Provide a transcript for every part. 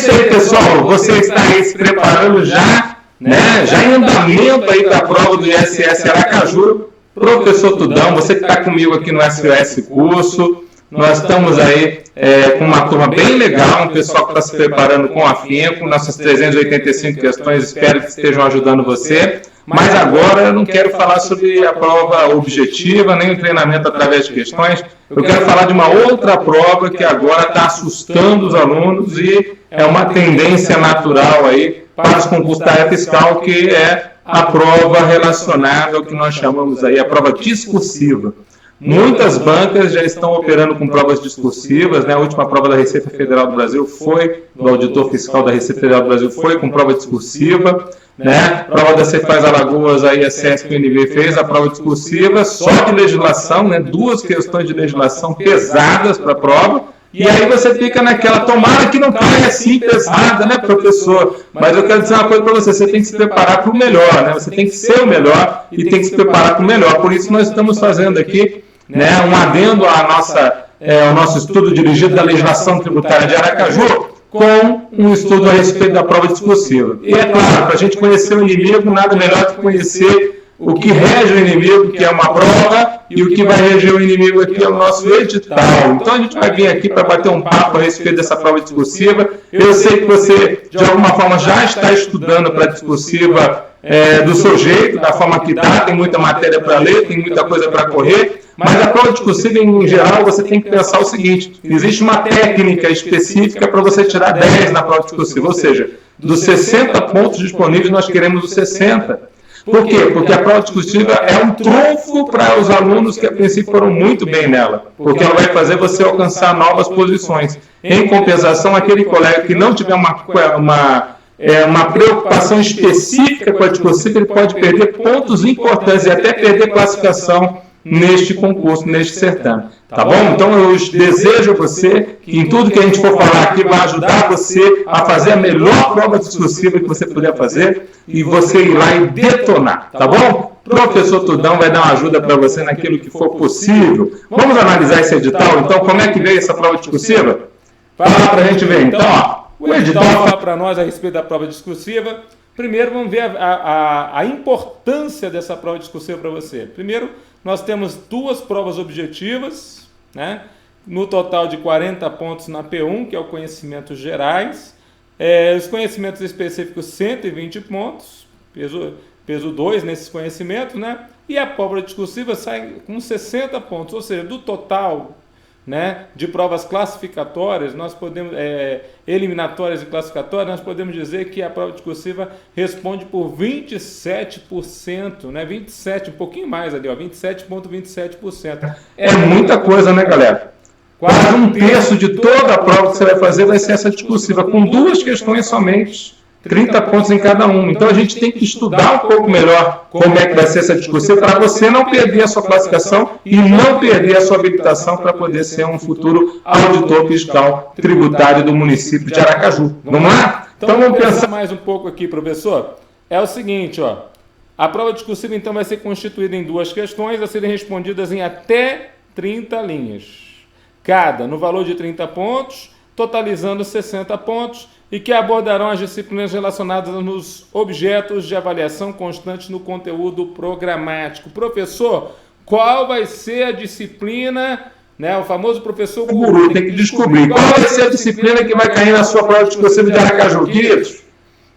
isso aí, pessoal. Você está aí se preparando já, né? Já em andamento aí para a prova do ISS Aracaju. Professor Tudão, você que está comigo aqui no SOS Curso, nós estamos aí com uma turma bem legal, um pessoal que está se preparando com afinco, nossas 385 questões, espero que estejam ajudando você. Mas agora eu não quero falar sobre a prova objetiva, nem o treinamento através de questões. Eu quero falar de uma outra prova que agora está assustando os alunos e é uma tendência natural aí para os concursos da área fiscal, que é a prova relacionada ao que nós chamamos aí a prova discursiva. Muitas bancas já estão operando com provas discursivas, né? A última prova da Receita Federal do Brasil foi, do auditor fiscal da Receita Federal do Brasil foi com prova discursiva, né? A prova da Cefaz Alagoas, aí a CESP-UNB fez a prova discursiva, só de legislação, né? 2 questões de legislação pesadas para a prova, e aí você fica naquela, tomara que não caia assim pesada, né, professor? Mas eu quero dizer uma coisa para você, você tem que se preparar para o melhor, né? Você tem que ser o melhor e tem que se preparar para o melhor. Por isso nós estamos fazendo aqui, né, um adendo ao nosso estudo dirigido da legislação tributária de Aracaju, com um estudo a respeito da prova discursiva. E é claro, para a gente conhecer o inimigo, nada melhor que conhecer o que rege o inimigo, que é uma prova, e o que vai reger o inimigo aqui é o nosso edital. Então a gente vai vir aqui para bater um papo a respeito dessa prova discursiva. Eu sei que você, de alguma forma, já está estudando para a discursiva do seu jeito, da forma que dá, tem muita matéria para ler, tem muita coisa para correr, mas a prova discursiva, em geral, você tem que pensar o seguinte: existe uma técnica específica para você tirar 10 na prova discursiva, ou seja, dos 60 pontos disponíveis, nós queremos os 60. Por quê? Porque a prova discursiva é um trunfo para os alunos que, a princípio, foram muito bem nela, porque ela vai fazer você alcançar novas posições. Em compensação, aquele colega que não tiver uma preocupação específica com a discursiva, ele pode perder pontos importantes e até perder classificação neste concurso, neste certame. Tá bom? Então eu desejo a você que em tudo que a gente for falar aqui vai ajudar você a fazer a melhor prova discursiva que você puder fazer e você ir lá e detonar. Tá bom? Professor Tudão vai dar uma ajuda para você naquilo que for possível. Vamos analisar esse edital? Então, como é que veio essa prova discursiva? Fala para a gente ver. Então, ó, o edital fala para nós a respeito da prova discursiva. Primeiro, vamos ver a importância dessa prova discursiva para você. Primeiro, nós temos 2 provas objetivas, né? No total de 40 pontos na P1, que é o conhecimentos gerais. Os conhecimentos específicos, 120 pontos, peso 2 nesses conhecimentos, né? E a prova discursiva sai com 60 pontos, ou seja, do total, né, de provas classificatórias, nós podemos, eliminatórias e classificatórias, nós podemos dizer que a prova discursiva responde por 27%, né, 27, um pouquinho mais ali, ó, 27,27%. É muita coisa, né, galera? Quase um terço de toda a prova que você vai fazer vai ser essa discursiva, com 2 questões somente. 30 pontos em cada um. Então a gente tem que estudar um pouco melhor como é que vai ser essa discussão para você não perder a sua classificação e não perder a sua habilitação para poder ser um futuro auditor fiscal tributário do município de Aracaju. Vamos lá? Então vamos pensar mais um pouco aqui, professor. É o seguinte, ó. A prova discursiva então vai ser constituída em 2 questões a serem respondidas em até 30 linhas. Cada no valor de 30 pontos, totalizando 60 pontos, e que abordarão as disciplinas relacionadas nos objetos de avaliação constante no conteúdo programático. Professor, qual vai ser a disciplina, né, o famoso professor guru? Tem que descobrir qual vai ser a disciplina que vai cair na sua prova discursiva de Aracaju, queridos.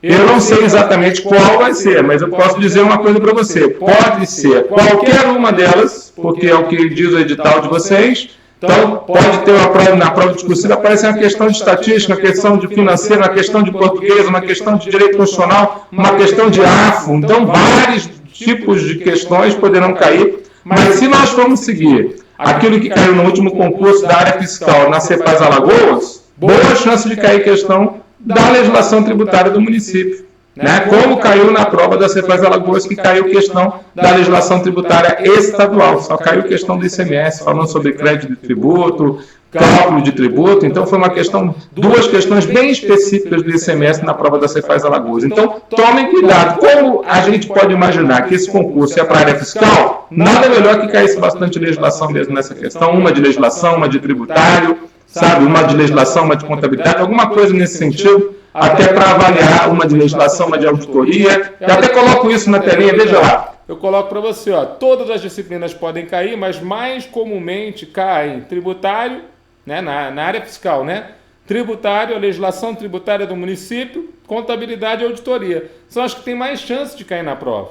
Eu não sei exatamente qual vai ser, mas eu posso dizer uma coisa para você. Pode ser qualquer uma delas, porque é o que diz o edital de vocês. Então, pode ter na prova discursiva aparecer uma questão de estatística, uma questão de financeiro, uma questão de português, uma questão de direito constitucional, uma questão de AFO. Então, vários tipos de questões poderão cair. Mas se nós formos seguir aquilo que caiu no último concurso da área fiscal na Cefaz Alagoas, boa chance de cair questão da legislação tributária do município. Né? Como caiu na prova da Cefaz Alagoas, que caiu questão da legislação tributária estadual, só caiu questão do ICMS, falando sobre crédito de tributo, cálculo de tributo. Então foi uma questão, 2 questões bem específicas do ICMS na prova da Cefaz Alagoas. Então tomem cuidado. Como a gente pode imaginar que esse concurso é para a área fiscal, nada melhor que caísse bastante legislação mesmo nessa questão, uma de legislação, uma de tributário, sabe, uma de legislação, uma de contabilidade, alguma coisa nesse sentido, até para avaliar uma de legislação, uma de auditoria. Eu até coloco isso na telinha, veja lá. Eu coloco para você, ó, todas as disciplinas podem cair, mas mais comumente caem tributário, né, na área fiscal, né? Tributário, a legislação tributária do município, contabilidade e auditoria. São as que têm mais chance de cair na prova,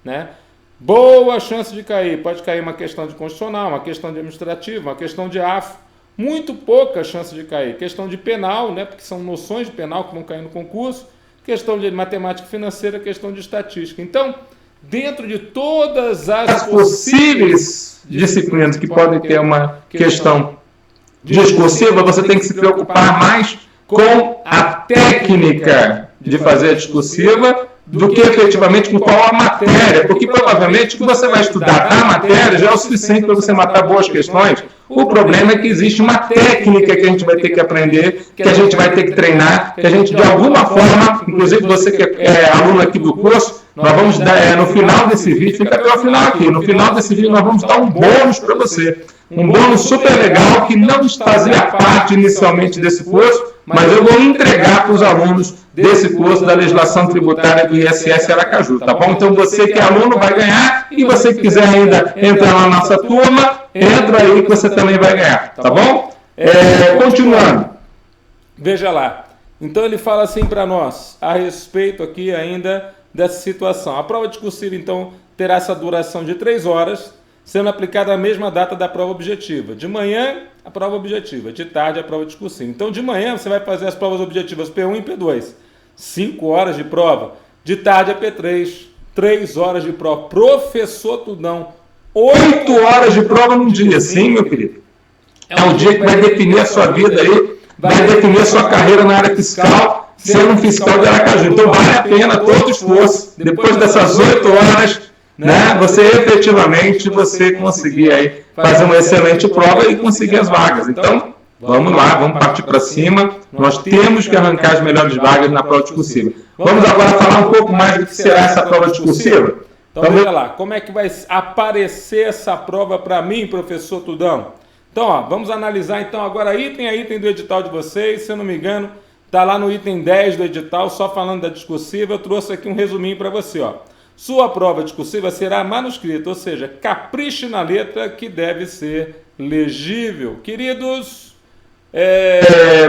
né? Boa chance de cair. Pode cair uma questão de constitucional, uma questão de administrativo, uma questão de AFO. Muito pouca chance de cair. Questão de penal, né? Porque são noções de penal que vão cair no concurso. Questão de matemática financeira, questão de estatística. Então, dentro de todas as possíveis disciplinas que podem ter uma questão discursiva, você tem que se preocupar mais com a técnica de fazer a discursiva do que efetivamente com qual a matéria, porque provavelmente o que você vai estudar da matéria já é o suficiente para você matar boas questões. O problema é que existe uma técnica que a gente vai ter que aprender, que a gente vai ter que treinar, que a gente de alguma forma, inclusive você que é aluno aqui do curso, nós vamos dar, no final desse vídeo, fica até o final aqui, no final desse vídeo nós vamos dar um bônus para você. Um bônus super legal que não fazia parte inicialmente desse curso, mas eu vou entregar para os alunos desse curso da legislação tributária do ISS Aracaju, tá bom? Então você que é aluno vai ganhar e você que quiser ainda entrar na nossa turma, entra aí que você também vai ganhar, tá bom? Continuando. Veja lá. Então ele fala assim para nós, a respeito aqui ainda dessa situação. A prova discursiva, então, terá essa duração de 3 horas, sendo aplicada a mesma data da prova objetiva. De manhã, a prova objetiva. De tarde, a prova discursiva. Então, de manhã, você vai fazer as provas objetivas P1 e P2. 5 horas de prova. De tarde, a P3. 3 horas de prova. Professor Tudão. 8 horas de prova num dia. Sim, meu querido. É um dia que vai definir a sua vida aí, vai definir a sua carreira na área fiscal, sendo um fiscal de Aracaju. Então, vale a pena todo o esforço. Depois dessas 8 horas... né? Você efetivamente conseguir aí fazer uma excelente prova e conseguir as vagas. Então, vamos lá, vamos partir para cima. Nós temos que arrancar as melhores vagas na prova discursiva. Vamos agora falar um pouco mais do que será essa prova discursiva. Então, veja lá, como é que vai aparecer essa prova para mim, professor Tudão? Então, ó, vamos analisar então agora item a item do edital de vocês. Se eu não me engano, está lá no item 10 do edital, só falando da discursiva. Eu trouxe aqui um resuminho para você, ó. Sua prova discursiva será manuscrita, ou seja, capriche na letra que deve ser legível. Queridos,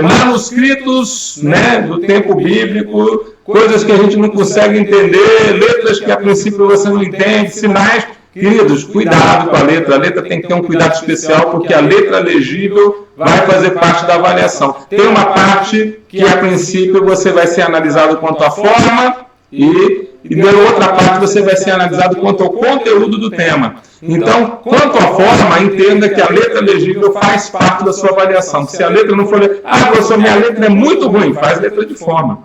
manuscritos, né, do tempo bíblico, coisas que a gente não consegue entender, letras que a princípio você não entende, sinais. Queridos, cuidado com a letra tem que ter um cuidado especial, porque a letra legível vai fazer parte da avaliação. Tem uma parte que a princípio você vai ser analisado quanto à forma e na outra parte você vai ser analisado quanto ao conteúdo do tema. Então, quanto à forma, entenda que a letra legível faz parte da sua avaliação. Se a letra não for... professor, minha letra é muito ruim. Faz letra de forma.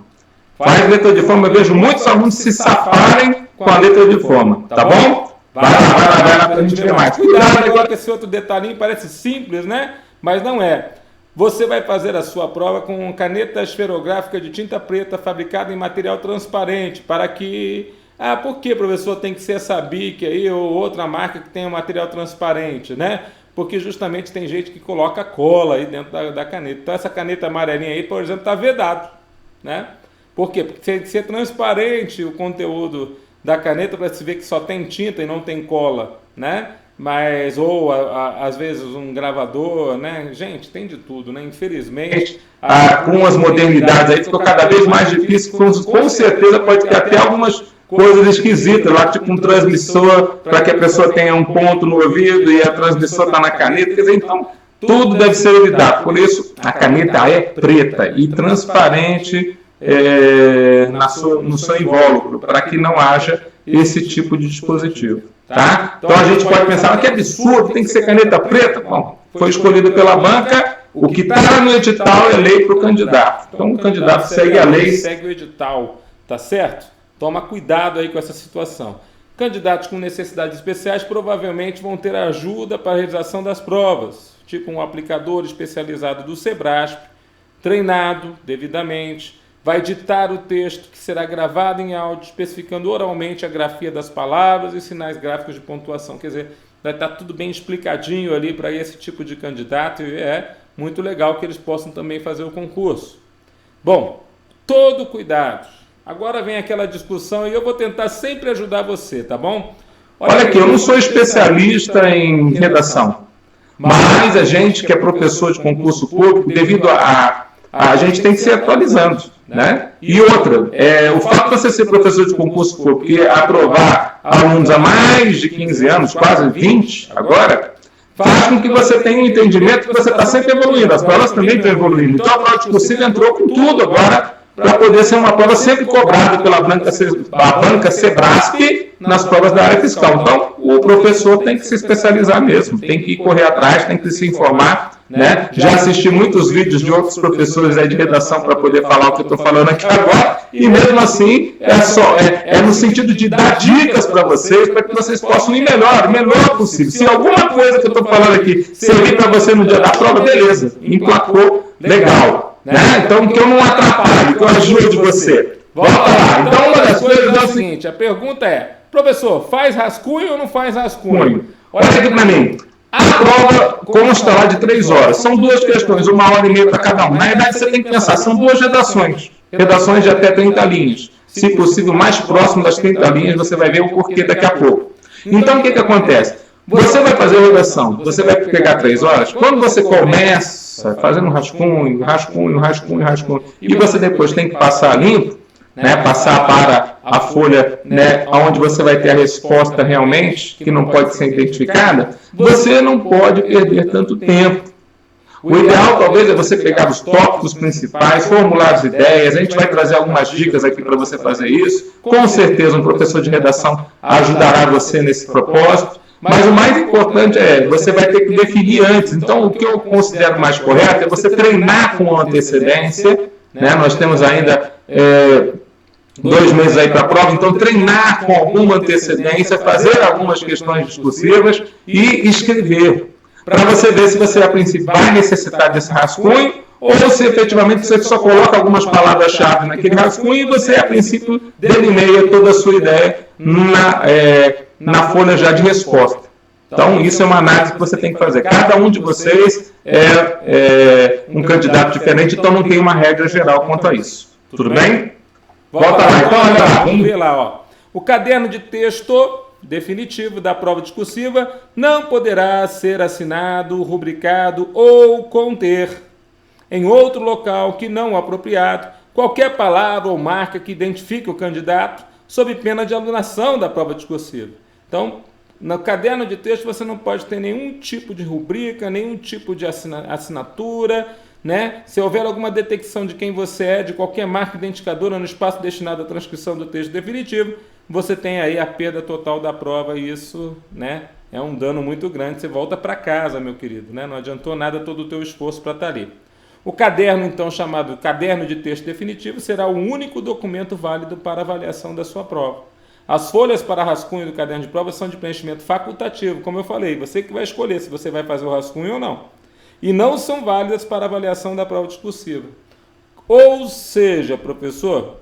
Faz letra de forma. Eu vejo muitos alunos se safarem com a letra de forma. Tá bom? Vai lá para a gente ver mais. Cuidado agora com esse outro detalhinho, parece simples, né? Mas não é. Você vai fazer a sua prova com caneta esferográfica de tinta preta fabricada em material transparente, para que... por que, professor, tem que ser essa Bic aí ou outra marca que tenha um material transparente, né? Porque justamente tem gente que coloca cola aí dentro da caneta. Então essa caneta amarelinha aí, por exemplo, está vedado, né? Por quê? Porque tem que ser transparente o conteúdo da caneta para se ver que só tem tinta e não tem cola, né? Mas, ou às vezes um gravador, né? Gente, tem de tudo, né? Infelizmente. Com as modernidades aí ficou cada vez mais difícil, com certeza pode ter até algumas coisas esquisitas, lá tipo um transmissor para que a pessoa tenha um ponto no ouvido e a transmissor está na caneta, quer dizer, então tudo deve ser evitado. Por isso, a caneta é preta e transparente no seu invólucro, para que não haja esse tipo de dispositivo. Tá? Então a gente pode pensar, que absurdo, tem que ser caneta preta. Bom, foi escolhido pela banca, o que está no edital é lei para o candidato. Então o candidato segue a lei. Segue o edital, tá certo? Toma cuidado aí com essa situação. Candidatos com necessidades especiais provavelmente vão ter ajuda para a realização das provas, tipo um aplicador especializado do Sebrasp, treinado devidamente, vai ditar o texto que será gravado em áudio, especificando oralmente a grafia das palavras e sinais gráficos de pontuação. Quer dizer, vai estar tudo bem explicadinho ali para esse tipo de candidato e é muito legal que eles possam também fazer o concurso. Bom, todo cuidado. Agora vem aquela discussão e eu vou tentar sempre ajudar você, tá bom? Olha aqui, eu não sou especialista em redação, mas a gente que é professor de concurso público, devido a gente tem que se atualizando, né? E outra, o fato de você ser professor de concurso público e aprovar alunos há mais de 15 anos, quase 20 agora, faz com que você tenha um entendimento que você está sempre evoluindo. As provas também estão evoluindo. Então a prova discursiva entrou com tudo agora para poder ser uma prova sempre cobrada pela banca Sebrasp nas provas da área fiscal. Então, o professor tem que se especializar mesmo, tem que correr atrás, tem que se informar, né? Já assisti muitos vídeos de outros professores aí de redação para poder falar o que eu estou falando aqui agora, e mesmo assim, é no sentido de dar dicas para vocês, para que vocês possam ir o melhor possível. Se alguma coisa que eu estou falando aqui servir para você no dia da prova, beleza, emplacou, legal. Né? Então, que eu não atrapalhe, que eu ajude você. Volta lá. Então, uma das coisas é o seguinte, a pergunta é, professor, faz rascunho ou não faz rascunho? Olha aqui para mim. A prova consta lá de 3 horas. São 2 questões, 1h30 para cada um. Na verdade, você tem que pensar, são 2 redações. Redações de até 30 linhas. Se possível, mais próximo das 30 linhas, você vai ver o porquê daqui a pouco. Então, o que acontece? Você vai fazer a redação, você vai pegar 3 horas. Quando você começa fazendo rascunho, e você depois tem que passar limpo, né, passar para a folha, né, onde você vai ter a resposta realmente, que não pode ser identificada, você não pode perder tanto tempo. O ideal, talvez, é você pegar os tópicos principais, formular as ideias. A gente vai trazer algumas dicas aqui para você fazer isso. Com certeza, um professor de redação ajudará você nesse propósito. Mas o mais importante você vai ter que definir antes. Então, o que eu considero mais correto é você treinar com antecedência, né? Nós temos ainda 2 meses aí para a prova, então treinar com alguma antecedência, fazer algumas questões discursivas e escrever, para você ver se você, a princípio, vai necessitar desse rascunho ou se efetivamente você só coloca algumas palavras-chave naquele rascunho e você, a princípio, delineia toda a sua ideia na folha já de resposta. Então, isso é uma análise que você tem que fazer. Cada um de vocês é um candidato diferente, então não tem uma regra geral quanto a isso. Tudo bem? Volta lá. Então, olha lá. Vamos ver lá, ó. O caderno de texto definitivo da prova discursiva não poderá ser assinado, rubricado ou conter em outro local que não o apropriado qualquer palavra ou marca que identifique o candidato sob pena de anulação da prova discursiva. Então, no caderno de texto você não pode ter nenhum tipo de rubrica, nenhum tipo de assinatura, né? Se houver alguma detecção de quem você é, de qualquer marca identificadora no espaço destinado à transcrição do texto definitivo, você tem aí a perda total da prova e isso, né, é um dano muito grande. Você volta para casa, meu querido, né? Não adiantou nada todo o teu esforço para estar ali. O caderno, então, chamado caderno de texto definitivo, será o único documento válido para avaliação da sua prova. As folhas para rascunho do caderno de prova são de preenchimento facultativo, como eu falei, você que vai escolher se você vai fazer o rascunho ou não. E não são válidas para avaliação da prova discursiva. Ou seja, professor,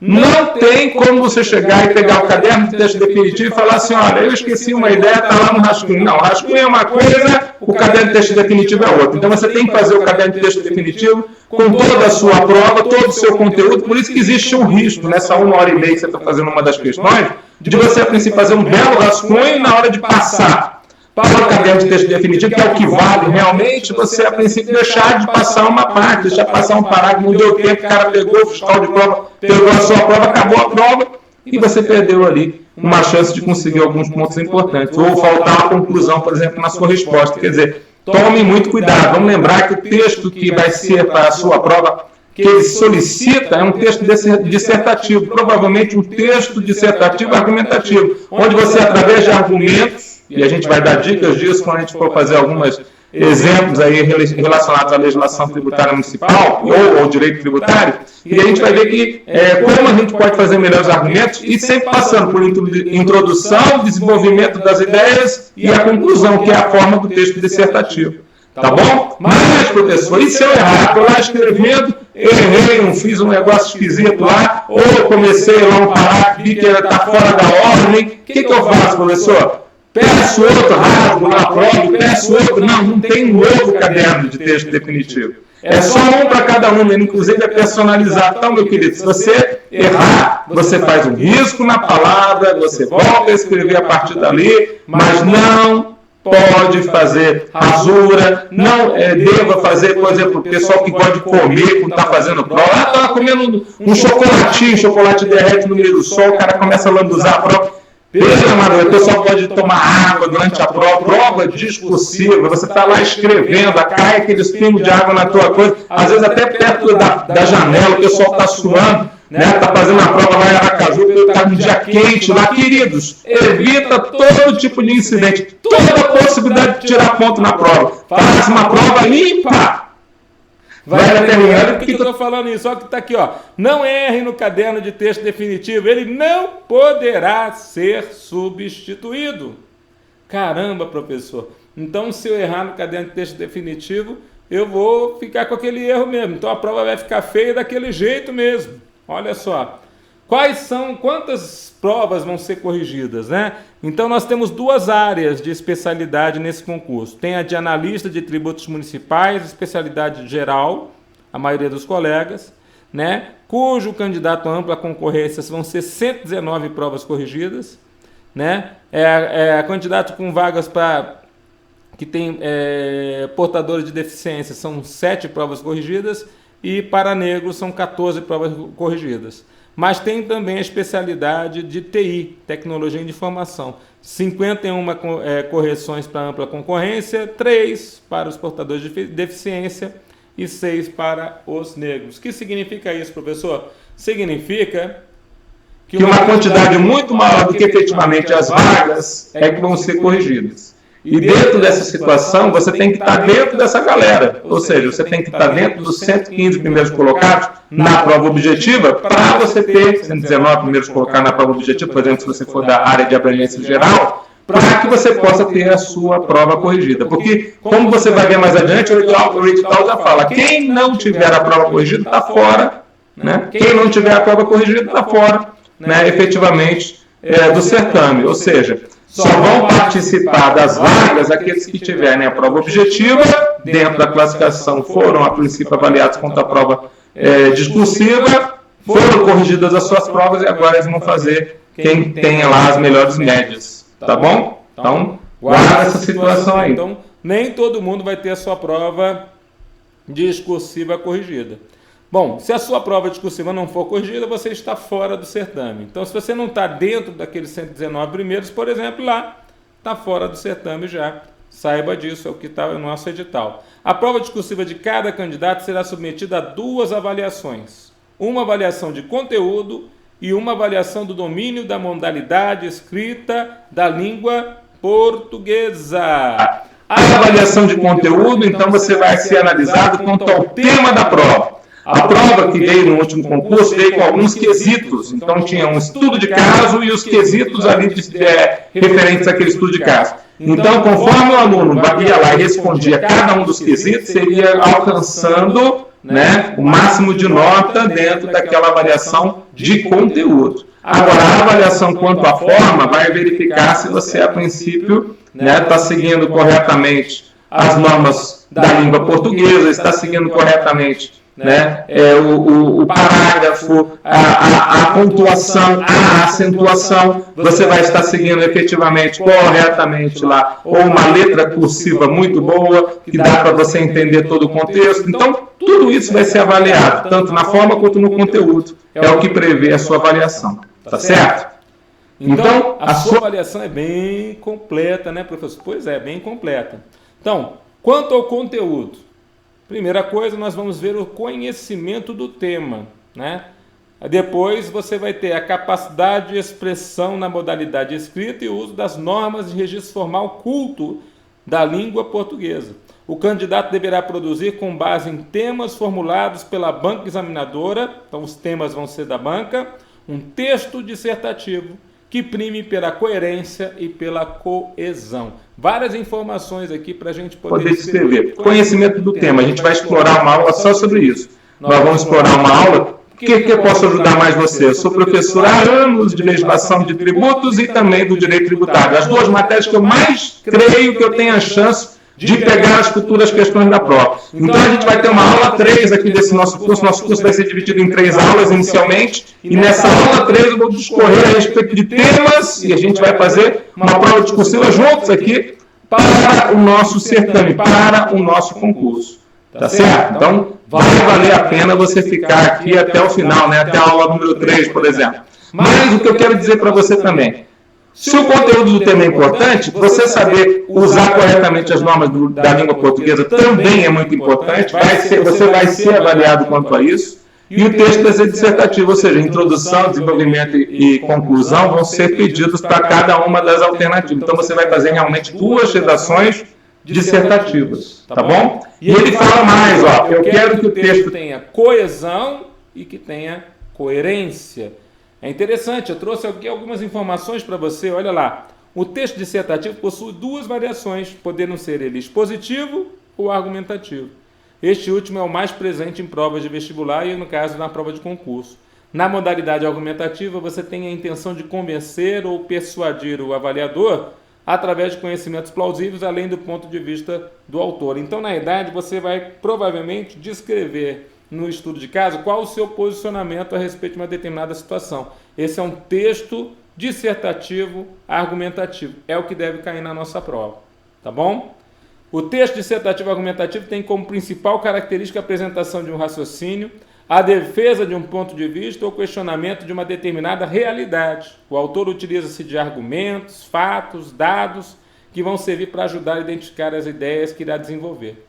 não tem como você chegar e pegar o caderno de texto definitivo e falar assim, olha, eu esqueci uma ideia, está lá no rascunho. Não, o rascunho é uma coisa, o caderno de texto definitivo é outra. Então você tem que fazer o caderno de texto definitivo com toda a sua prova, todo o seu conteúdo. Por isso que existe um risco nessa 1h30 que você está fazendo uma das questões, de você, a princípio, fazer um belo rascunho e na hora de passar para o caderno de texto definitivo, que é o que vale realmente, você, a princípio, deixar de passar uma parte, deixar passar um parágrafo, não deu tempo, o cara pegou o fiscal de prova, pegou a sua prova, acabou a prova, e você perdeu ali uma chance de conseguir alguns pontos importantes. Ou faltar uma conclusão, por exemplo, na sua resposta. Quer dizer, tome muito cuidado. Vamos lembrar que o texto que vai ser para a sua prova, que ele solicita, é um texto dissertativo, provavelmente um texto dissertativo argumentativo, onde você, através de argumentos, e a gente vai dar dicas disso quando a gente for fazer alguns exemplos aí relacionados à legislação tributária municipal ou ao direito tributário, e a gente vai ver que como a gente pode fazer melhores argumentos e sempre passando por introdução, desenvolvimento das ideias e a conclusão, que é a forma do texto dissertativo. Tá bom? Mas, professor, e se eu errar? Estou lá escrevendo, errei, não fiz um negócio esquisito lá, ou comecei lá um parágrafo que está fora da ordem, o que eu faço, professor? Peço outro rasgo na prova, peço outro. Não tem um novo caderno de texto definitivo. É só um para cada um, inclusive é personalizado. Então, meu querido, se você errar, você faz um risco na palavra, você volta a escrever a partir dali, mas não pode fazer rasura, não deva fazer, por exemplo, o pessoal que gosta de comer quando está fazendo prova, estava comendo um chocolatinho, chocolate derrete no meio do sol, o cara começa a lambuzar a prova. Beleza, Manuel, o pessoal pode tomar água durante a prova discursiva, você está lá escrevendo, cai aqueles pingos de água na tua coisa, às vezes até perto da janela, o pessoal está suando, está fazendo a prova lá em Aracaju, está um dia quente lá. Queridos, evita todo tipo de incidente, toda a possibilidade de tirar ponto na prova. Faça uma prova limpa. Vai determinando. Por que eu estou falando isso? Olha que está aqui, ó. Não erre no caderno de texto definitivo. Ele não poderá ser substituído. Caramba, professor. Então, se eu errar no caderno de texto definitivo, eu vou ficar com aquele erro mesmo. Então, a prova vai ficar feia daquele jeito mesmo. Olha só. Quantas provas vão ser corrigidas, né? Então, nós temos duas áreas de especialidade nesse concurso. Tem a de analista de tributos municipais, especialidade geral, a maioria dos colegas, né? Cujo candidato a ampla concorrência vão ser 119 provas corrigidas, né? Candidato com vagas para que tem portadores de deficiência são 7 provas corrigidas e para negros são 14 provas corrigidas. Mas tem também a especialidade de TI, Tecnologia de Informação. 51 correções para ampla concorrência, 3 para os portadores de deficiência e 6 para os negros. O que significa isso, professor? Significa que uma quantidade muito maior do que efetivamente as vagas que vão ser corrigidas. E dentro dessa situação, você tem que estar dentro dessa galera. Ou seja, você tem que estar dentro dos 115 primeiros colocados na prova objetiva para você ter 119 primeiros colocados na prova objetiva, por exemplo, se você for da área de abrangência geral, para que você possa ter a sua prova corrigida. Porque, como você vai ver mais adiante, o edital já fala, quem não tiver a prova corrigida está fora, né? Quem não tiver a prova corrigida está fora, né, efetivamente, do certame. Ou seja, só vão participar das vagas aqueles que tiverem a prova objetiva, dentro da classificação foram a princípio avaliados contra a prova discursiva, foram corrigidas as suas provas e agora eles vão fazer quem tenha lá as melhores médias. Tá bom? Então, guarda essa situação aí. Então, nem todo mundo vai ter a sua prova discursiva corrigida. Bom, se a sua prova discursiva não for corrigida, você está fora do certame. Então, se você não está dentro daqueles 119 primeiros, por exemplo, lá, está fora do certame já. Saiba disso, é o que está no nosso edital. A prova discursiva de cada candidato será submetida a 2 avaliações. Uma avaliação de conteúdo e uma avaliação do domínio da modalidade escrita da língua portuguesa. A avaliação de conteúdo, então, você vai ser analisado quanto ao tema da prova. A prova que veio no último concurso veio com alguns quesitos. Então, tinha um estudo de caso e os quesitos ali referentes àquele estudo de caso. Então, conforme o aluno ia lá e respondia cada um dos quesitos, seria alcançando, né, o máximo de nota dentro daquela avaliação de conteúdo. Agora, a avaliação quanto à forma vai verificar se você, a princípio, está seguindo corretamente as normas da língua portuguesa, está seguindo corretamente o parágrafo, a pontuação, a acentuação, você vai estar seguindo efetivamente, corretamente lá, ou uma letra cursiva muito boa, que dá para você entender todo o contexto. Então, tudo isso vai ser avaliado, tanto na forma quanto no conteúdo. É o que prevê a sua avaliação. Tá certo? Então, a sua avaliação é bem completa, né, professor? Pois é, bem completa. Então, quanto ao conteúdo, primeira coisa, nós vamos ver o conhecimento do tema, né? Depois você vai ter a capacidade de expressão na modalidade escrita e o uso das normas de registro formal culto da língua portuguesa. O candidato deverá produzir com base em temas formulados pela banca examinadora, então os temas vão ser da banca, um texto dissertativo que prime pela coerência e pela coesão. Várias informações aqui para a gente poder descrever. Conhecimento do tema. A gente vai explorar uma aula só sobre isso. Nós vamos explorar uma aula. O que eu posso ajudar mais você? Eu sou professor há anos de legislação de tributos e também do direito tributário. As 2 matérias que eu mais creio que eu tenho a chance de pegar as futuras questões da prova. Então, a gente vai ter uma aula 3 aqui desse nosso curso. Nosso curso vai ser dividido em 3 aulas inicialmente. E nessa aula 3 eu vou discorrer a respeito de temas e a gente vai fazer uma prova discursiva juntos aqui para o nosso certame, para o nosso concurso. Tá certo? Então, vai valer a pena você ficar aqui até o final, né? Até a aula número 3, por exemplo. Mas o que eu quero dizer para você também, se o conteúdo do tema é importante, você saber usar corretamente as normas da língua portuguesa também é muito importante. Você vai ser avaliado quanto a isso. E o texto vai ser dissertativo, ou seja, introdução, desenvolvimento e conclusão vão ser pedidos para cada uma das alternativas. Então você vai fazer realmente 2 redações dissertativas, tá bom? E ele fala mais, ó, eu quero que o texto tenha coesão e que tenha coerência. É interessante, eu trouxe aqui algumas informações para você, olha lá. O texto dissertativo possui 2 variações, podendo ser ele expositivo ou argumentativo. Este último é o mais presente em provas de vestibular e, no caso, na prova de concurso. Na modalidade argumentativa, você tem a intenção de convencer ou persuadir o avaliador através de conhecimentos plausíveis, além do ponto de vista do autor. Então, na verdade, você vai provavelmente descrever no estudo de caso qual o seu posicionamento a respeito de uma determinada situação. Esse é um texto dissertativo argumentativo. É o que deve cair na nossa prova. Tá bom? O texto dissertativo argumentativo tem como principal característica a apresentação de um raciocínio, a defesa de um ponto de vista ou questionamento de uma determinada realidade. O autor utiliza-se de argumentos, fatos, dados que vão servir para ajudar a identificar as ideias que irá desenvolver.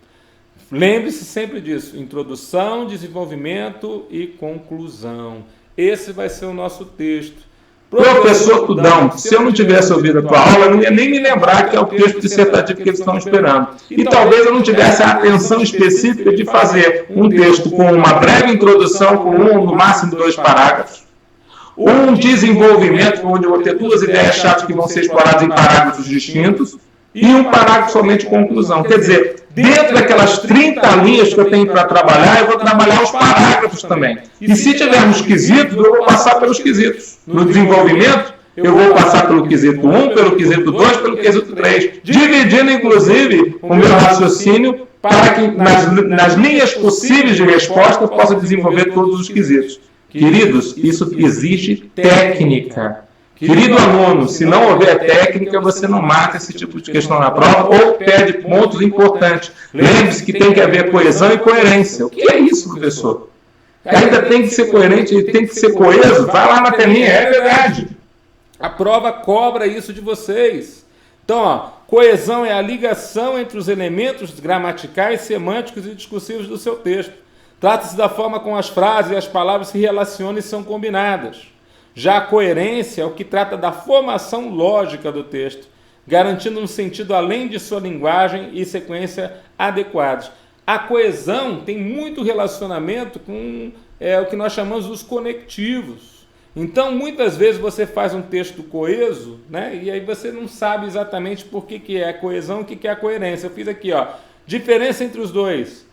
Lembre-se sempre disso: introdução, desenvolvimento e conclusão. Esse vai ser o nosso texto. Professor Tudão, se eu não tivesse ouvido a tua aula, eu não ia nem me lembrar que é o texto dissertativo que eles estão esperando. E talvez eu não tivesse a atenção específica de fazer um texto com uma breve introdução, com no máximo 2 parágrafos. Um desenvolvimento, onde eu vou ter 2 ideias-chave que vão ser exploradas em parágrafos distintos, e um parágrafo somente conclusão. Quer dizer, dentro daquelas 30 linhas que eu tenho para trabalhar, eu vou trabalhar os parágrafos também. E se tivermos quesitos, eu vou passar pelos quesitos. No desenvolvimento, eu vou passar pelo quesito 1, pelo quesito 2, pelo quesito 3, dividindo, inclusive, o meu raciocínio para que, nas linhas possíveis de resposta, eu possa desenvolver todos os quesitos. Queridos, isso exige técnica. Querido aluno, se não houver técnica, você não mata esse tipo de questão na prova ou perde pontos importantes. Lembre-se que tem que haver coesão e coerência. O que é isso, professor? Ainda tem que ser coerente e tem que ser coeso? Vai lá na telinha, é verdade. A prova cobra isso de vocês. Então, ó, coesão é a ligação entre os elementos gramaticais, semânticos e discursivos do seu texto. Trata-se da forma como as frases e as palavras se relacionam e são combinadas. Já a coerência é o que trata da formação lógica do texto, garantindo um sentido além de sua linguagem e sequência adequados. A coesão tem muito relacionamento com o que nós chamamos dos conectivos. Então, muitas vezes você faz um texto coeso, né, e aí você não sabe exatamente por que é a coesão e o que é a coerência. Eu fiz aqui, ó, diferença entre os dois.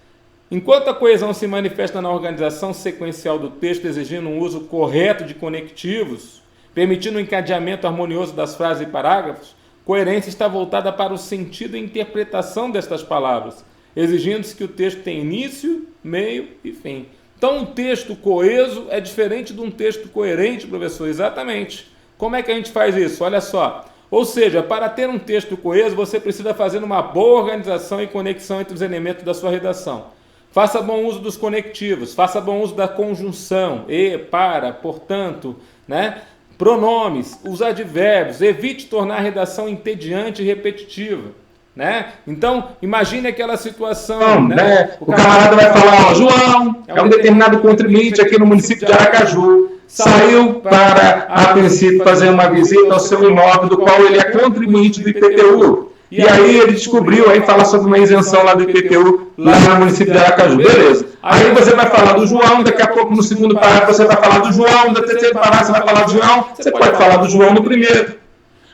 Enquanto a coesão se manifesta na organização sequencial do texto, exigindo um uso correto de conectivos, permitindo um encadeamento harmonioso das frases e parágrafos, coerência está voltada para o sentido e interpretação destas palavras, exigindo-se que o texto tenha início, meio e fim. Então, um texto coeso é diferente de um texto coerente, professor? Exatamente. Como é que a gente faz isso? Olha só. Ou seja, para ter um texto coeso, você precisa fazer uma boa organização e conexão entre os elementos da sua redação. Faça bom uso dos conectivos, faça bom uso da conjunção, e, para, portanto, né? Pronomes, os advérbios, evite tornar a redação entediante e repetitiva. Né? Então, imagine aquela situação. O camarada vai falar, ó, João é um determinado contribuinte aqui no município de Aracaju, saiu para, a princípio, fazer uma visita ao seu imóvel, do qual ele é contribuinte do IPTU. E aí ele descobriu, aí fala sobre uma isenção lá do IPTU, lá no município de Aracaju. Beleza. Aí você vai falar do João, daqui a pouco no segundo parágrafo você vai falar do João, no terceiro parágrafo você vai falar do João, você pode falar do João no primeiro.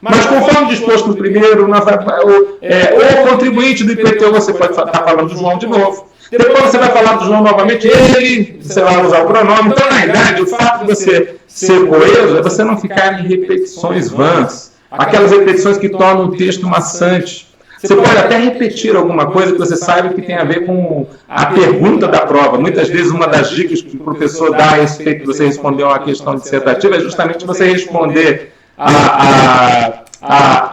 Mas conforme disposto no primeiro, ou contribuinte do IPTU, você pode estar falando do João de novo. Depois você vai falar do João novamente, você vai usar o pronome. Então, na verdade, o fato de você ser coeso é você não ficar em repetições vãs. Aquelas repetições que tornam o texto maçante. Você pode até repetir alguma coisa que você sabe que tem a ver com a pergunta da prova. Muitas vezes uma das dicas que o professor dá a respeito de você responder uma questão dissertativa é justamente você responder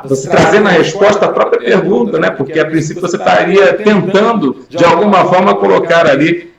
você trazer na resposta a própria pergunta, né? Porque a princípio você estaria tentando, de alguma forma, colocar ali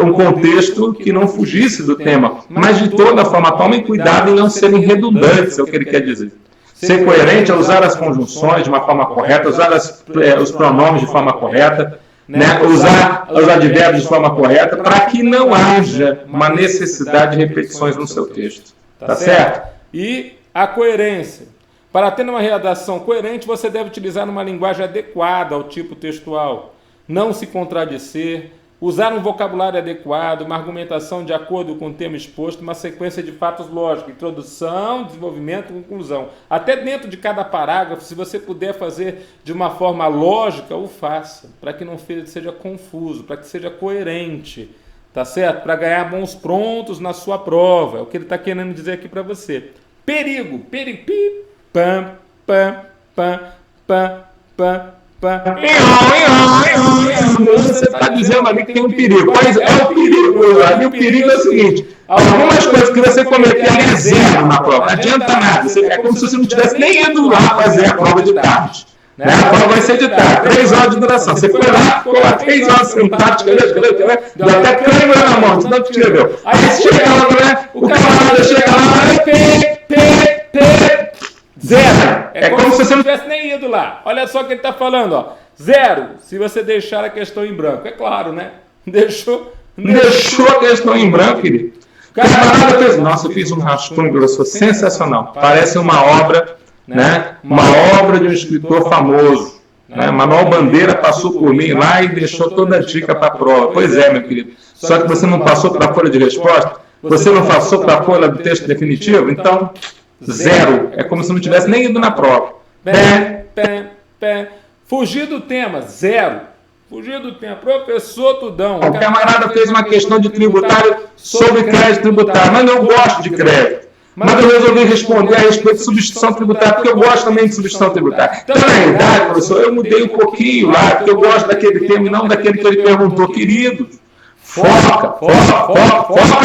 um contexto que não fugisse do tema. Mas, de toda forma, tomem cuidado em não serem redundantes, é o que ele quer dizer. Ser coerente é usar as conjunções de uma forma correta, usar os pronomes de forma correta, né? Usar os advérbios de forma correta, para que não haja uma necessidade de repetições no seu texto. Tá certo? E a coerência. Para ter uma redação coerente, você deve utilizar uma linguagem adequada ao tipo textual, não se contradizer, usar um vocabulário adequado, uma argumentação de acordo com o tema exposto, uma sequência de fatos lógicos, introdução, desenvolvimento, conclusão. Até dentro de cada parágrafo, se você puder fazer de uma forma lógica, o faça, para que não seja confuso, para que seja coerente, tá certo? Para ganhar bons prontos na sua prova, é o que ele está querendo dizer aqui para você. Perigo, pam, pam, pam, pam, pam, pam. Você está dizendo ali que tem um perigo. Mas é o perigo. Ali o perigo é o seguinte: algumas coisas que você cometer ali é zero na prova. Não adianta nada. É como se você não tivesse nem ido lá fazer a prova de tarde. Né? A prova vai ser de tarde, 3 horas de duração. Você foi lá, ficou lá 3 horas sentado, escreveu, deu até câmera na mão, de tanto que escreveu. Aí você chega lá, né? O camarada chega lá, zero. É como se você não tivesse nem ido lá. Olha só o que ele está falando, ó. Zero, se você deixar a questão em branco. É claro, né? Deixou a questão em branco, querido. Camarada fez, nossa, eu fiz um rascunho grosso, sensacional. Parece uma obra, né? Uma obra de um escritor famoso. Né? Manuel Bandeira passou por mim lá e deixou toda a dica para a prova. Pois é, meu querido. Só que você não passou para a folha de resposta? Você não passou para a folha do texto definitivo? Então, zero. É como se não tivesse nem ido na prova. Fugir do tema, zero. Fugir do tema. Professor Tudão. O camarada fez uma questão de tributário sobre crédito tributário, mas eu gosto de crédito. Mas eu resolvi responder a respeito de substituição tributária, porque eu gosto também de substituição tributária. Então, na realidade, professor, eu mudei um pouquinho lá, porque eu gosto daquele tema e não daquele que ele perguntou. Querido, foca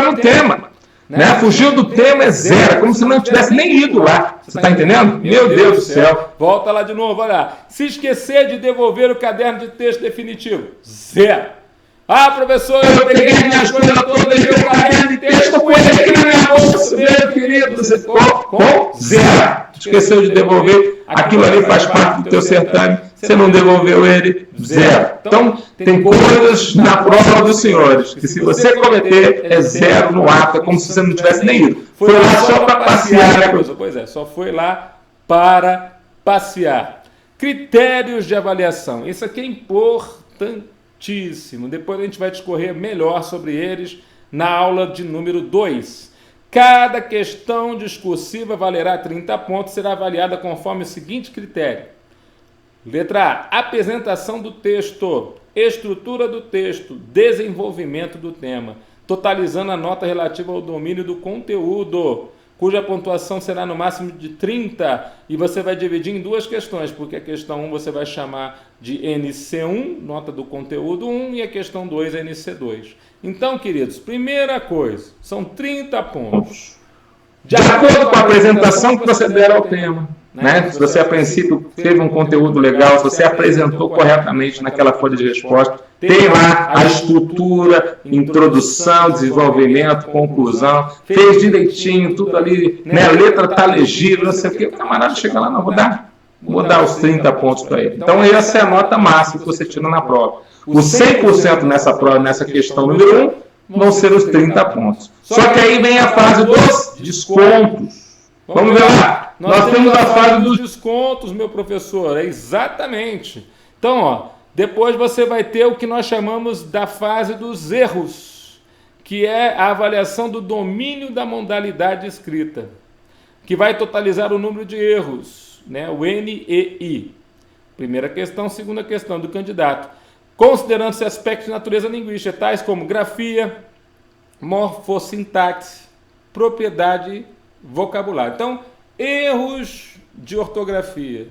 no tema. Né? Fugir do tema é zero, é como se não tivesse nem ido lá. Você está entendendo? Meu Deus do céu. Volta lá de novo, olha lá. Se esquecer de devolver o caderno de texto definitivo, zero. Ah, professor, eu peguei minhas coisas todas, deixei o caderno de texto com ele aqui na minha bolsa, meu querido, você ficou com zero. Esqueceu de devolver, aquilo ali faz parte do teu certame, você não devolveu ele, zero. Então, tem coisas na prova dos senhores, que se você cometer, é zero no ato, é como se você não tivesse nem ido. Foi lá só para passear, né, professor? Pois é, só foi lá para passear. Critérios de avaliação, isso aqui é importantíssimo. Depois a gente vai discorrer melhor sobre eles na aula de número 2. Cada questão discursiva valerá 30 pontos, será avaliada conforme o seguinte critério. Letra A, apresentação do texto, estrutura do texto, desenvolvimento do tema, totalizando a nota relativa ao domínio do conteúdo, cuja pontuação será no máximo de 30, e você vai dividir em 2 questões, porque a questão 1 você vai chamar de NC1, nota do conteúdo 1, e a questão 2 é NC2. Então, queridos, primeira coisa, são 30 pontos. De acordo com a apresentação que você der ao tema. Né? Se você, a princípio, teve um conteúdo legal, se você apresentou corretamente naquela folha de resposta, tem lá a estrutura, introdução, desenvolvimento, conclusão, fez direitinho, tudo ali, né? A letra está legível, não sei o que, o camarada chega lá, não, vou dar os 30 pontos para ele. Então, essa é a nota máxima que você tira na prova. Os 100% nessa prova, nessa questão número 1, vão ser os 30 pontos. Só que aí vem a fase dos descontos. Vamos ver lá. Nós temos a fase dos descontos, meu professor. É exatamente. Então, ó, depois você vai ter o que nós chamamos da fase dos erros, que é a avaliação do domínio da modalidade escrita, que vai totalizar o número de erros, né? O NEI. Primeira questão, segunda questão do candidato. Considerando-se aspectos de natureza linguística, tais como grafia, morfossintaxe, propriedade, vocabulário. Então, erros de ortografia,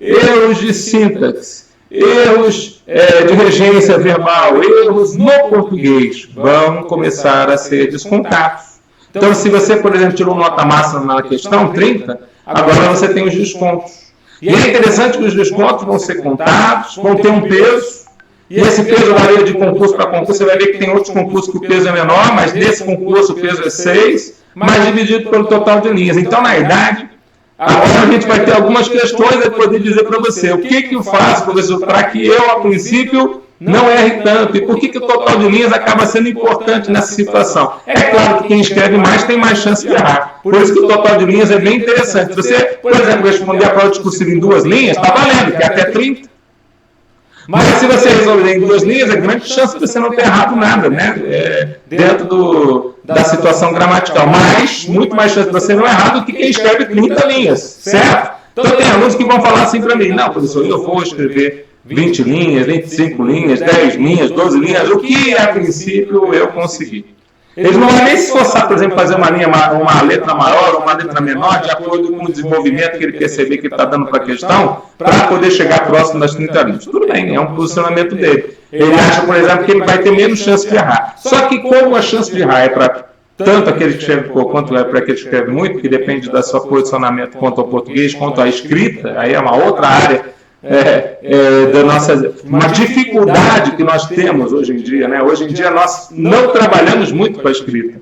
erros de sintaxe, erros de regência verbal, erros no português vão começar a ser descontados. Então, se você, por exemplo, tirou nota máxima na questão 30, agora você tem os descontos. E é interessante que os descontos vão ser contados, vão ter um peso, e esse peso varia de concurso para concurso. Você vai ver que tem outros concursos que o peso é menor, mas nesse concurso o peso é 6, mas dividido pelo total de linhas. Então, na verdade, agora a gente vai ter algumas questões a poder dizer para você o que eu faço, professor, para que eu, a princípio, não erre tanto. E por que o total de linhas acaba sendo importante nessa situação? É claro que quem escreve mais tem mais chance de errar. Por isso que o total de linhas é bem interessante. Se você, por exemplo, responder a prova discursiva em 2 linhas, está valendo, que é até 30. Mas se você resolver em 2 linhas, é grande chance de você não ter errado nada, né? Dentro da situação gramatical. Mas, muito mais chance de você não errar do que quem escreve 30 linhas, certo? Então tem alunos que vão falar assim para mim, não, professor, eu vou escrever 20 linhas, 25 linhas, 10 linhas, 12 linhas, o que a princípio eu consegui. Eles não vão nem se esforçar, por exemplo, fazer uma letra maior ou uma letra menor, de acordo com o desenvolvimento que ele perceber que ele está dando para a questão, para poder chegar próximo das 30 linhas. Tudo bem, é um posicionamento dele. Ele acha, por exemplo, que ele vai ter menos chance de errar. Só que como a chance de errar é para tanto aquele que escreve pouco quanto é para aquele que escreve muito, que depende do seu posicionamento quanto ao português, quanto à escrita, aí é uma outra área da nossa, uma dificuldade que nós temos hoje em dia, né? Hoje em dia nós não trabalhamos muito com a escrita.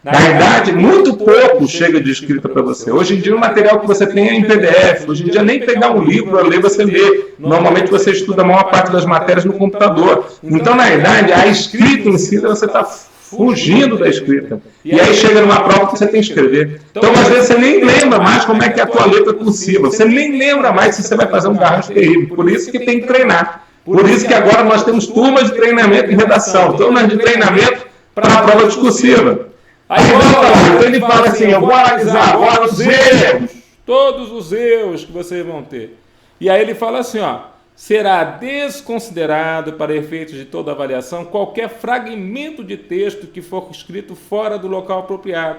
Na verdade, muito pouco chega de escrita para você. Hoje em dia o material que você tem é em PDF. Hoje em dia nem pegar um livro para ler, você lê. Normalmente você estuda a maior parte das matérias no computador. Então, na verdade, a escrita em si, você está fugindo da escrita. E aí chega numa prova que você tem que escrever. Então, às vezes, você nem lembra mais como é que é a tua letra cursiva. Você nem lembra mais se você vai fazer um garrancho terrível. Por isso que tem que treinar. Por isso que agora nós temos turmas de treinamento em redação. Turmas de treinamento para a prova discursiva. Aí então ele fala assim, eu vou analisar agora os erros. Todos os erros que vocês vão ter. E aí ele fala assim, ó. Será desconsiderado para efeitos de toda avaliação qualquer fragmento de texto que for escrito fora do local apropriado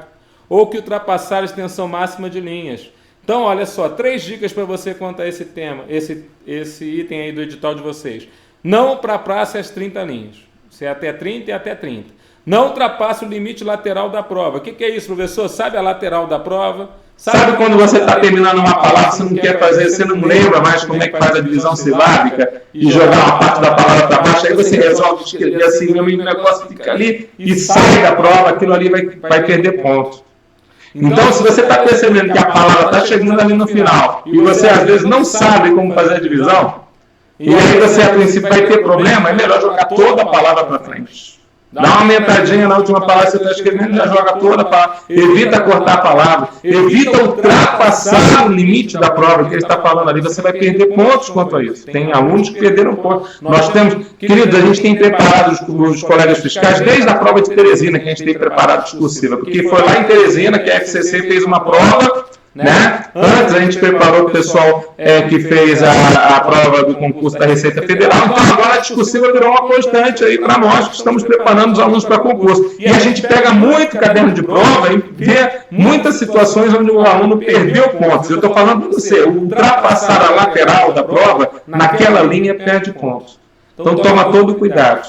ou que ultrapassar a extensão máxima de linhas. Então, olha só, 3 dicas para você quanto a esse tema, esse item aí do edital de vocês. Não ultrapasse as 30 linhas. Se é até 30, é até 30. Não ultrapasse o limite lateral da prova. O que é isso, professor? Sabe a lateral da prova? Sabe quando você está terminando uma palavra, você não quer fazer, você não lembra mais como é que faz a divisão silábica e jogar uma parte da palavra para baixo, aí você resolve escrever assim, o negócio fica ali e sai da prova, aquilo ali vai perder ponto. Então, se você está percebendo que a palavra está chegando ali no final e você às vezes não sabe como fazer a divisão, e aí você a princípio vai ter problema, é melhor jogar toda a palavra para frente. Dá uma aumentadinha na última palavra que você está escrevendo e já joga toda a palavra. Evita cortar a palavra. Evita ultrapassar o limite da prova que ele está falando ali. Você vai perder pontos quanto a isso. Tem alunos que perderam pontos. Nós temos, queridos, a gente tem preparado os colegas fiscais desde a prova de Teresina, que a gente tem preparado discursiva. Porque foi lá em Teresina que a FCC fez uma prova, né? Antes a gente preparou o pessoal que fez a prova do concurso da Receita Federal. Então agora a discursiva virou uma constante aí para nós que estamos preparando os alunos para concurso. E a gente pega muito caderno de prova e vê muitas situações onde o aluno perdeu pontos. Eu estou falando para você, ultrapassar a lateral da prova, naquela linha perde pontos. Então toma todo cuidado.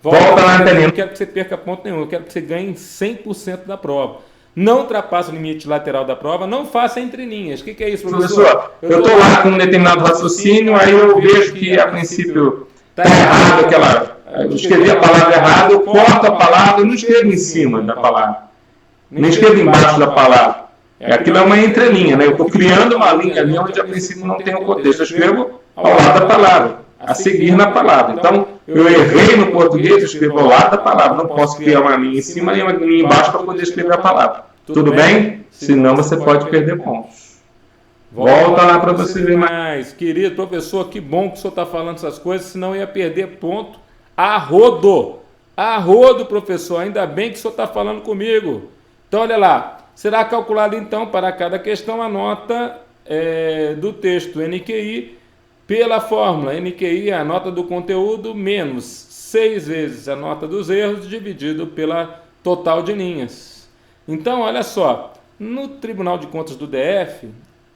Volta lá, Antelinha. Eu não quero que você perca ponto nenhum, eu quero que você ganhe 100% da prova. Não ultrapasse o limite lateral da prova, não faça entre linhas. O que é isso, professor? Eu estou lá com um determinado raciocínio, aí eu vejo que a princípio está errado, eu escrevi a palavra errada, eu corto a palavra, eu não escrevo em cima da palavra, nem escrevo embaixo da palavra. Aquilo é uma entrelinha, né? Eu estou criando uma linha ali onde a princípio não tem o contexto. Eu escrevo ao lado da palavra, a seguir na palavra. Então, eu errei no português, eu escrevo ao lado da palavra. Não posso criar uma linha em cima e uma linha embaixo para poder escrever a palavra. Tudo bem? Senão você pode perder pontos. Volta lá para você ver mais. Querido professor, que bom que o senhor está falando essas coisas, senão ia perder ponto a rodo. A rodo, professor. Ainda bem que o senhor está falando comigo. Então, olha lá. Será calculada, então, para cada questão a nota do texto NQI pela fórmula. NQI é a nota do conteúdo menos 6 vezes a nota dos erros dividido pela total de linhas. Então, olha só, no Tribunal de Contas do DF,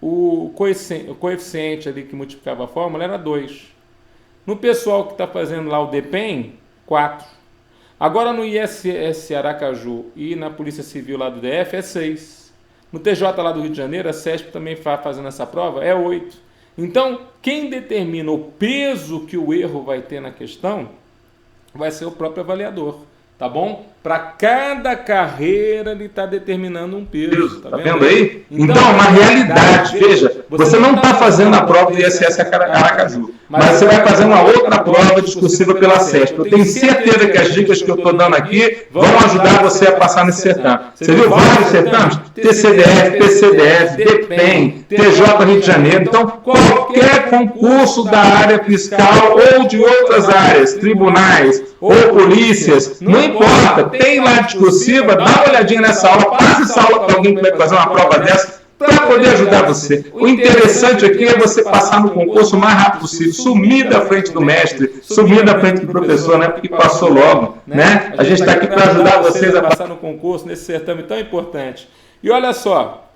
o coeficiente ali que multiplicava a fórmula era 2. No pessoal que está fazendo lá o DPEM, 4. Agora no ISS Aracaju e na Polícia Civil lá do DF é 6. No TJ lá do Rio de Janeiro, a CESP também está fazendo essa prova, é 8. Então, quem determina o peso que o erro vai ter na questão vai ser o próprio avaliador, tá bom? Para cada carreira ele está determinando um peso. Tá vendo aí? Então, é uma realidade. Veja, você não está fazendo a prova do ISS Aracaju, mas você vai fazer uma outra prova discursiva pela CESP. Eu tenho certeza que as dicas que eu estou dando aqui vão ajudar você a passar nesse certame. Você viu vários certames? TCDF, PCDF, DPEM, TJ Rio de Janeiro. Então, qualquer concurso da área fiscal ou de outras áreas, tribunais ou polícias, não importa. Tem lá discursiva, dá uma olhadinha nessa aula, passa essa aula para alguém que vai fazer uma prova dessa, para poder ajudar você. O interessante aqui é você passar no concurso o mais rápido possível, sumir da frente do mestre, sumir da frente do professor, né? Porque passou logo, né? A gente está aqui para ajudar vocês a passar no concurso, nesse certame tão importante. E olha só,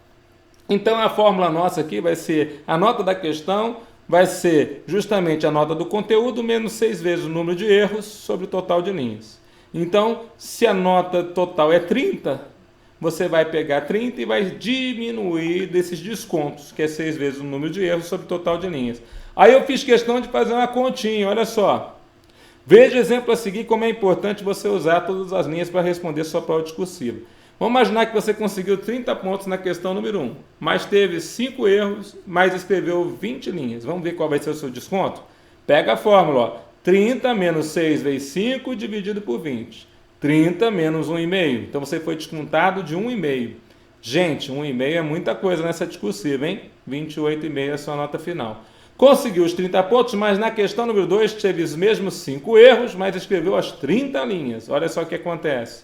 então a fórmula nossa aqui vai ser a nota da questão, vai ser justamente a nota do conteúdo menos 6 vezes o número de erros sobre o total de linhas. Então, se a nota total é 30, você vai pegar 30 e vai diminuir desses descontos, que é 6 vezes o número de erros sobre o total de linhas. Aí eu fiz questão de fazer uma continha, olha só. Veja o exemplo a seguir como é importante você usar todas as linhas para responder sua prova discursiva. Vamos imaginar que você conseguiu 30 pontos na questão número 1, mas teve 5 erros, mas escreveu 20 linhas. Vamos ver qual vai ser o seu desconto? Pega a fórmula, ó. 30 menos 6 vezes 5 dividido por 20. 30 menos 1,5. Então você foi descontado de 1,5. Gente, 1,5 é muita coisa nessa discursiva, hein? 28,5 é a sua nota final. Conseguiu os 30 pontos, mas na questão número 2 teve os mesmos 5 erros, mas escreveu as 30 linhas. Olha só o que acontece.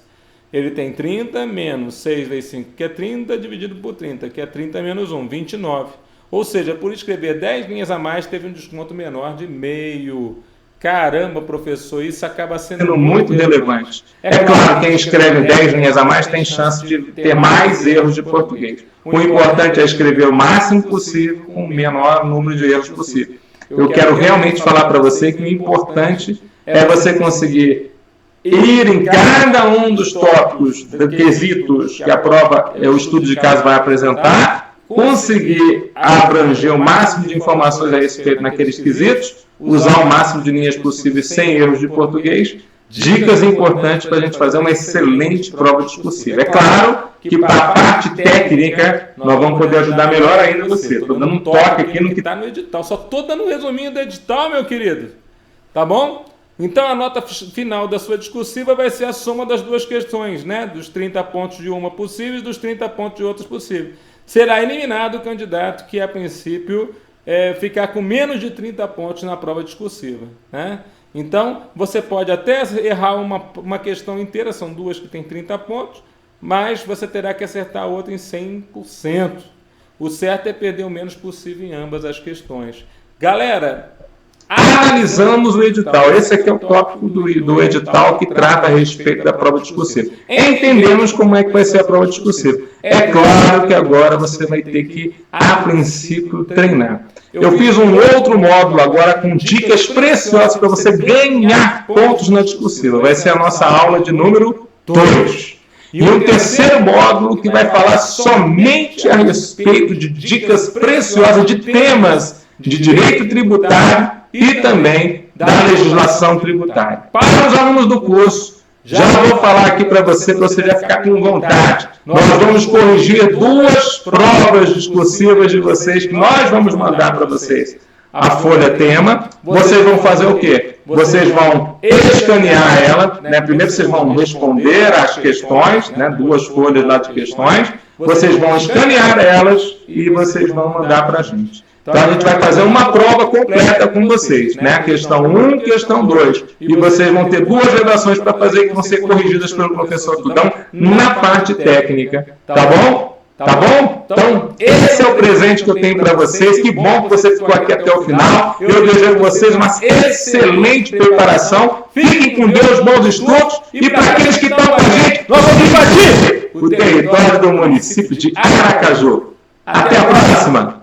Ele tem 30 menos 6 vezes 5, que é 30, dividido por 30, que é 30 menos 1, 29. Ou seja, por escrever 10 linhas a mais, teve um desconto menor de meio. Caramba, professor, isso acaba sendo muito relevante. É claro, quem escreve 10 linhas a mais tem chance de ter mais erros de português. O importante é escrever o máximo possível com o menor número de erros possível. Eu quero realmente falar para você que o importante é você conseguir ir em cada um dos tópicos, quesitos que a prova, o estudo de caso vai apresentar, conseguir abranger o máximo de informações a respeito naqueles quesitos, usar o máximo de linhas possíveis sem erros de português. Dicas importantes para a gente fazer uma excelente prova discursiva. É claro que para a parte técnica nós vamos poder ajudar melhor ainda você. Estou dando um toque aqui no que está no edital. Só estou dando um resuminho do edital, meu querido. Tá bom? Então a nota final da sua discursiva vai ser a soma das duas questões, né? Dos 30 pontos de uma possível e dos 30 pontos de outras possíveis. Será eliminado o candidato que, a princípio, ficar com menos de 30 pontos na prova discursiva, né? Então, você pode até errar uma questão inteira, são duas que tem 30 pontos, mas você terá que acertar a outra em 100%. O certo é perder o menos possível em ambas as questões. Galera, analisamos o edital. Esse aqui é o tópico do edital que trata a respeito da prova discursiva. Entendemos como é que vai ser a prova discursiva. É claro que agora você vai ter que, a princípio, treinar. Eu fiz um outro módulo agora com dicas preciosas para você ganhar pontos na discursiva. Vai ser a nossa aula de número 2. E um terceiro módulo que vai falar somente a respeito de dicas preciosas de temas de direito tributário e também da legislação tributária. Para os alunos do curso, já vou falar aqui para você já ficar com vontade. Nós vamos corrigir 2 provas discursivas de vocês que nós vamos mandar para vocês. A folha tema, vocês vão fazer o quê? Vocês vão escanear ela, né? Primeiro vocês vão responder às questões, né? 2 folhas lá de questões, vocês vão escanear elas e vocês vão mandar para a gente. Então a gente vai fazer uma prova completa com vocês, né? Questão 1, questão 2. E vocês vão ter 2 redações para fazer que vão ser corrigidas pelo professor Tudão na parte técnica. Tá bom? Tá bom? Então, esse é o presente que eu tenho para vocês. Que bom que você ficou aqui até o final. Eu desejo a vocês uma excelente preparação. Fiquem com Deus, bons estudos. E para aqueles que estão com a gente, nós vamos invadir o território do município de Aracaju. Até a próxima!